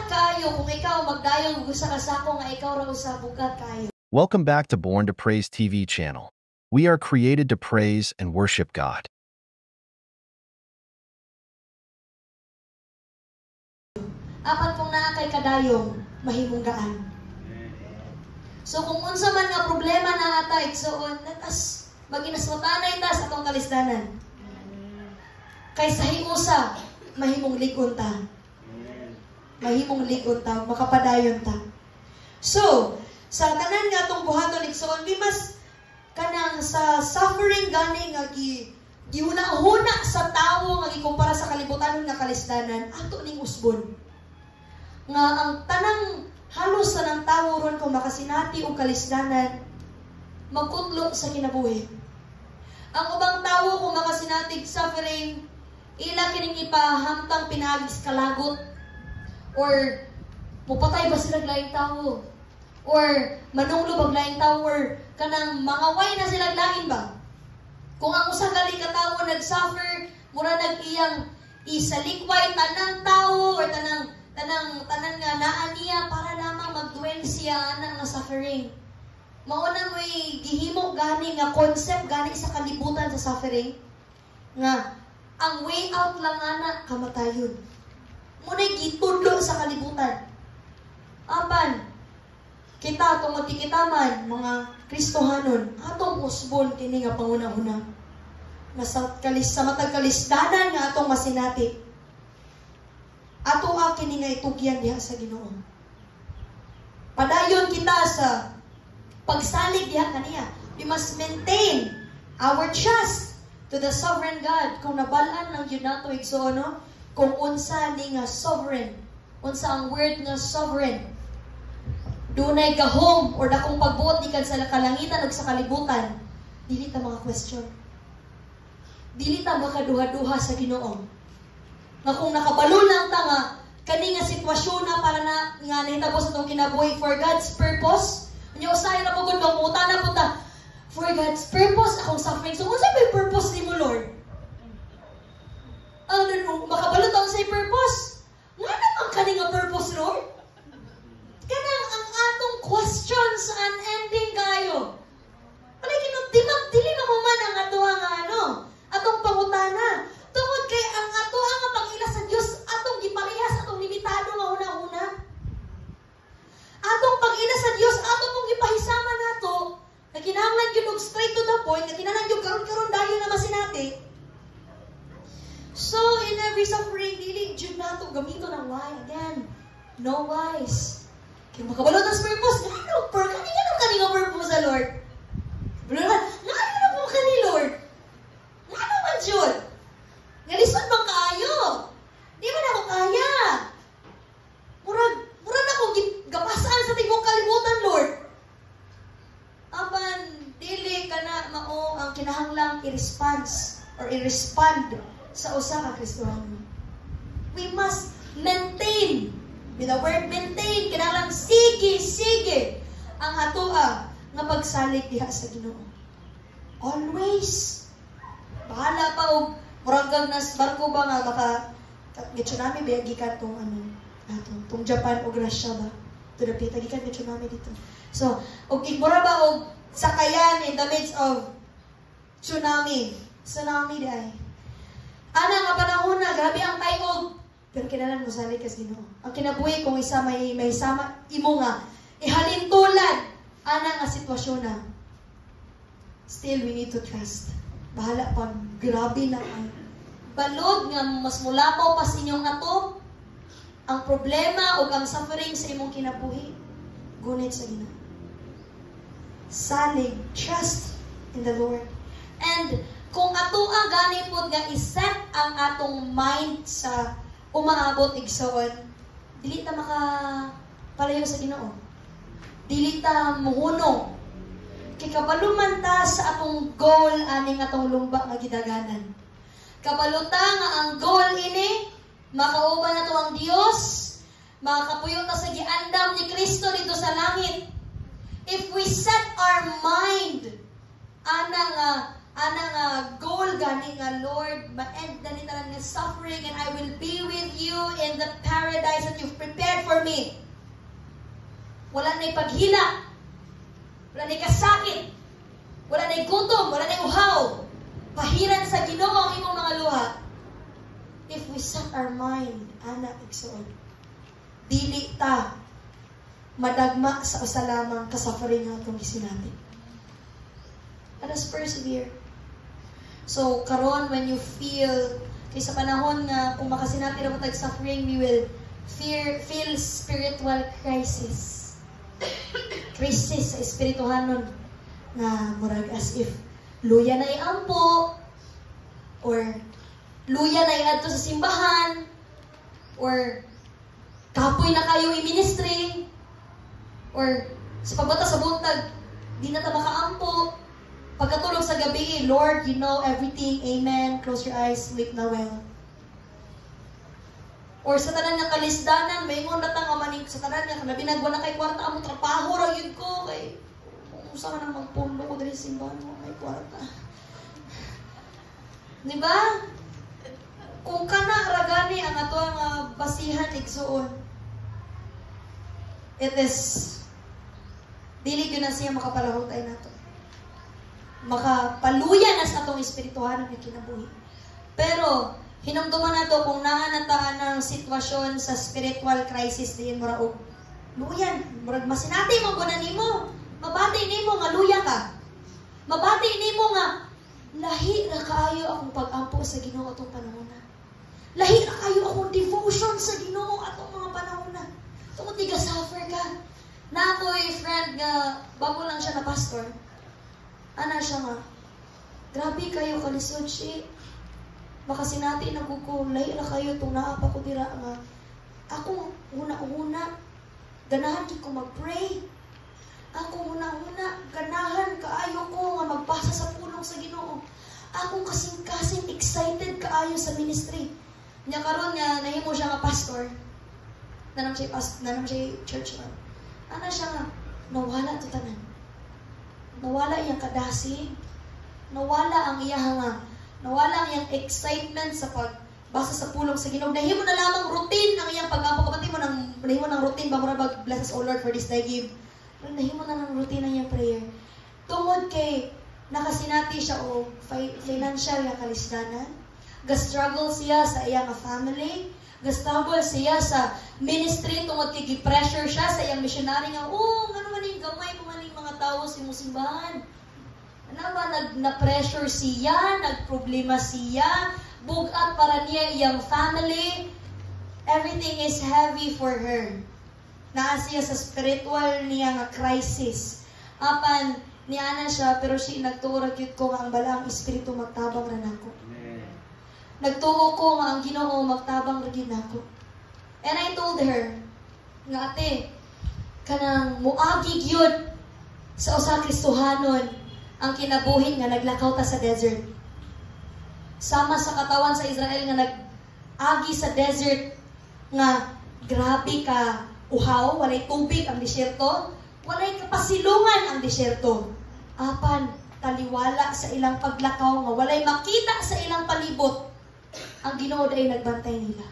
bugat kayo kung ikaw magdayong gusto ka sa ako nga ikaw raw sa bugat kayo. Welcome back to Born to Praise TV channel. We are created to praise and worship God. Apat kung naa kay kadayong mahimong gaan. So kung unsa man nga problema na ata igsoon, natas maginaswatanay ta sa atong kalisdanan. Kay sa hiusa mahimong ligon ta. Mahimong ligon ta, makapadayon ta. So, sa tanan nga atong buhaton igsoon, di mas kanang sa suffering gani nga gihuna-huna sa tawo nga gikumpara sa kalibutan nga kalisdanan, ato ning usbon. Nga ang tanang halos sa ng tawo ron kung makasinati o kalisdanan, magkutlo sa kinabuhi. Ang ubang tawo kung makasinatig suffering, ila kining ipahamtang pinagis kalagot, or mupatay ba sila laing tao, or manunglo bag laing tao, or kanang mangaway na sila lain ba? Kung ang usa gali ka tawo nag-suffer, mura nag-iyang isalikway tanang tao, or tanang nga naa niya para lamang mag-dwell siya na nga suffering. Mauna mo'y gihimo gani nga concept gani sa kalibutan sa suffering nga ang way out lang ana kamatayon. Muna'y gitudlo sa kalibutan. Apan kita tungod kita man mga Kristohanon atong usbon kini nga panguna-una nga sa matag kalisdanan nga atong masinati. Ato kini nga itugyan diha sa Ginoo. Padayon kita sa pagsalig diha kaniya. We must maintain our trust to the sovereign God. Kung nabalaan lang yun nato igsoon, no? Kung unsa ni nga sovereign, unsa ang word nga sovereign, dunay gahom or dakong pagbuot gikan sa kalangitan ug sa kalibutan, dili ta mga question. Dili ta makaduha-duha sa Ginoo. Nga kung nakabalo lang ta nga kani nga sitwasyon na para na nga nahitabo sa itong kinabuhi for God's purpose, niyo usahay na pugod kang muta na punta for God's purpose akong suffering. So unsa may purpose ni mo, Lord? Makabalo ta sa purpose. Nga naman kani nga purpose, Lord? Kanang ang atong questions unending kayo. Alay dili na mo man ang ato nga atong pangutana. Tungod kay ang ato ang pag-ila sa Dios atong giparehas atong limitado nga una-una. Atong pag-ila sa Dios atong mong gipahisama nato na kinahanglan gyud og straight to the point, na kinahanglan gyud karon dayon na masinati. So in every suffering dili gyud nato gamiton ang why again. No whys. Kay makabalo ta sa purpose, ano kani nga purpose sa Lord? Ano mo kani Lord? Ano man jud? Nga lisod bang kaayo? Di man ako kaya. Murag na akong gapasan sa tigong kalibutan, Lord. Apan, dili ka na mao ang kinahanglang i-respond sa usa ka Kristohano. We must maintain. With the word maintain, kinahanglang sige ang atoa nga pagsalig diha sa Ginoo. Always. Bahala pa og murag nas barko ba nga baka tsunami ba gikan tong tong Japan o Russia ba to the pita gikan tsunami dito. So og igmura ba og sakayan in the midst of tsunami di ay ana nga panahon na grabe ang tayog pero kinahanglan mo salig kas Ginoo. Ang kinabuhi kung isa may sama imo nga ihalin tulad ana nga sitwasyon na still we need to trust. Bahala pag grabe na ang balod nga mas mulapaw pa sa inyong ato ang problema o ang suffering sa imong kinabuhi. Gunit sa Ginoo. Salig, trust in the Lord. And kung atoa gani pod nga iset ang atong mind sa umaabot igsoon, dili ta makapalayo sa Ginoo. Dili ta muhunong. Kay kabaluman ta sa atong goal aning atong lumba nga gidaganan. Kabaluta nga ang goal ini makauban nato ang Dios, makapuyo ta sa giandam ni Kristo dito sa langit. If we set our mind ana nga ana nga goal gani nga Lord, ma-end na ni tanan nga suffering and I will be with you in the paradise that you've prepared for me. Wala na'y paghila, wala na'y kasakit, wala na'y gutom, wala na'y uhaw. Pahiran sa Ginoo ang imong mga luha. If we set our mind, ana igsoon, dili ta madagma sa usa lamang ka-suffering nga atong gisinati. Let us persevere. So, karon when you feel, kay sa panahon nga, kung makasinati na mo tag-suffering, we will feel spiritual crisis. Crisis sa espirituhanon na murag as if luya na iampo, or luya na iadto sa simbahan, or kapoy na kayo i-ministry, or sa pagbata sa buntag, di na ta makaampo. Pagkatulog sa gabi, Lord, you know everything. Amen. Close your eyes. Sleep na well. Or sa tanan nga kalisdanan, may ngon natang amanig sa tanan nga kanabi nagwala kay kwarta amo trabaho ra yun ko kay kung usa ka nang magpundo ko diri sa simbahan mo kay kwarta. Di ba? Kung kana ragani ang ato nga basihan igsuon, it is dili gyud na siya makapalahutay nato. Makapaluya na sa atong espirituhanon nga kinabuhi. Pero hinumduman nato kung naanataan ng sitwasyon sa spiritual crisis diin mura og luyan, murag masinati mo kunan nimo, mabati nimo nga luya ka. Mabati nimo nga lahi ra kaayo akong pag-ampo sa Ginoo atong panahon na. Lahi ra kaayo akong devotion sa Ginoo atong mga panahon na. Tungod tiga suffer ka. Na ako'y friend nga bago lang siya na pastor. Ana siya nga, grabe kayo kalisod siya. Baka sinati na ko, lahi na kayo itong naapa ko dira nga. Ako, una-una, ganahan ko mag-pray. Ako, una-una, ganahan kaayo ko nga magbasa sa pulong sa Ginoo. Ako kasing-kasing excited kaayo sa ministry. Nya karon nga, nahimo siya nga pastor. Nanam siya church man. Ana siya nga, nawala to tanan. Nawala iyang kadasig, nawala ang iyang excitement sa pagbasa sa pulong sa Ginoo. Nahimo na lamang routine ang iyang pag-ampo. Kapatid mo nahimo ng routine ba mura bag bless us O Lord for this day give. Nahimo na ng routine ang iyang prayer. Tungod kay nakasinati siya o financial nga kalisdanan. Ga-struggle siya sa iyang family. Ga-struggle siya sa ministry tungod kay gi-pressure siya sa iyang missionary nga, ano man yung gamay mo mga tao sa simbahan. Ano ba, na-pressure siya, nagproblema siya, bugat para niya iyang family. Everything is heavy for her. Naa siya sa spiritual niya nga crisis. Apan, niya na siya, pero siya nagtuurag yun ko nga ang balang espiritu magtabang na nako. Nagtuo ko nga ang Ginoo magtabang na yun nako. And I told her, nga ate, kanang muagig yun sa usa Kristohanon ang kinabuhi nga naglakaw ta sa desert. Sama sa katawan sa Israel nga nag-agi sa desert nga grabe ka uhaw, walay tubig ang disyerto, walay kapasilungan ang disyerto. Apan taliwala sa ilang paglakaw nga walay makita sa ilang palibot. Ang Ginoo ay nagbantay nila.